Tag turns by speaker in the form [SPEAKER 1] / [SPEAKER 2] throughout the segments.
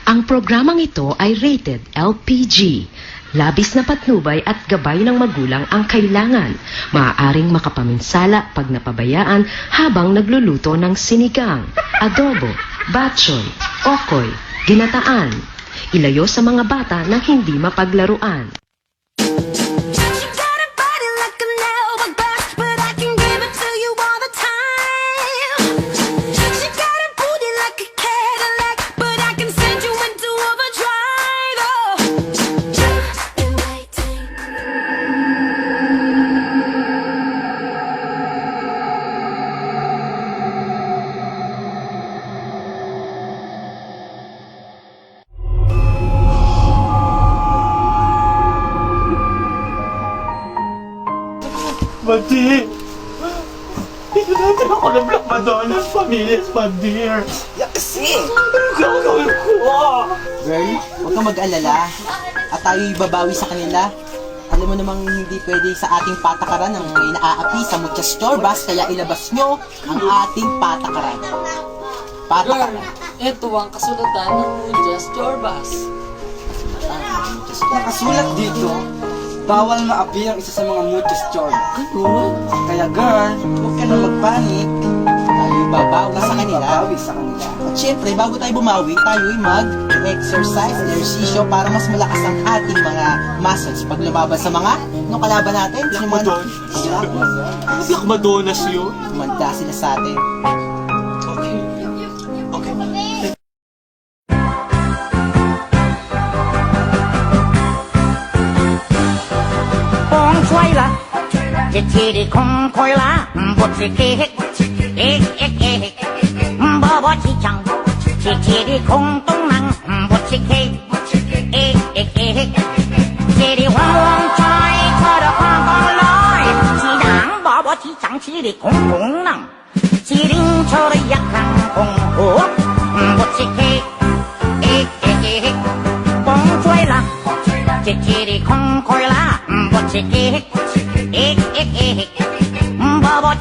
[SPEAKER 1] Ang programang ito ay rated LPG. Labis na patnubay at gabay ng magulang ang kailangan. Maaaring makapaminsala pag napabayaan habang nagluluto ng sinigang, adobo, batchoy, okoy, ginataan. Ilayo sa mga bata na hindi mapaglaruan.
[SPEAKER 2] Madi! Hindi natin ako ng Black Madonna sa pamilya, Madir!
[SPEAKER 3] Yan kasi!
[SPEAKER 2] Ano gagawin ko?
[SPEAKER 3] Girl, huwag kang mag-alala. At tayo'y babawi sa kanila. Alam mo namang hindi pwede sa ating patakaran ang may naaapi sa muchas chorbas, kaya ilabas nyo ang ating patakaran. Patakaran.
[SPEAKER 4] Ito ang kasulatan ng Mujas Chorbas.
[SPEAKER 3] Nakasulat dito, bawal maapi ang isa sa mga muchas chorb.
[SPEAKER 4] Ano?
[SPEAKER 3] Kaya girl, huwag ka na magpanik. Tayo'y babawi sa kanila. At syempre, bago tayo bumawi, tayo'y mag-exercise, ehersisyo para mas malakas ang ating mga muscles pag lumaban sa mga kalaban natin.
[SPEAKER 2] Black
[SPEAKER 3] Yung mga
[SPEAKER 2] Madonna? Black Madonnas yun?
[SPEAKER 3] tumanda sila sa atin.
[SPEAKER 2] Okay. Okay.
[SPEAKER 5] 风吹啦，一切的空开啦，不是给无去讲，一切的空洞人，不是给这里汪汪吹，吹得空空来，是人无去讲，这里空空人，是人吹得一空空哦，不是给风吹啦，一切的空开啦。不是给无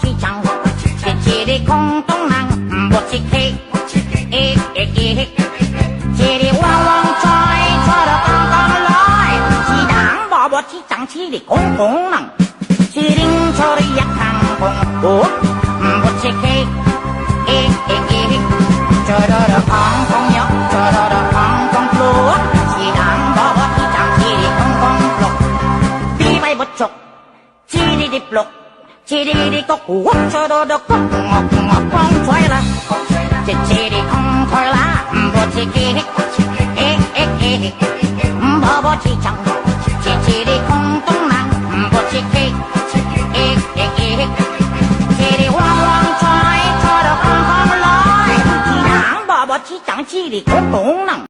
[SPEAKER 5] 去讲，切切的空洞人，不是给这里汪汪吹，吹得刚刚来，是人无去讲，这里空空人，是人吹得一空空哦，不是给这的空空哟，这的空空路，是人无去讲，这里空空路。不足，叽里的落，叽里的国，我这都的国，风吹了，这叽里空开啦，不是给，不去讲，这叽里空洞人，不是给，这里汪汪吹，吹得空空来，人不去讲，这里空洞人。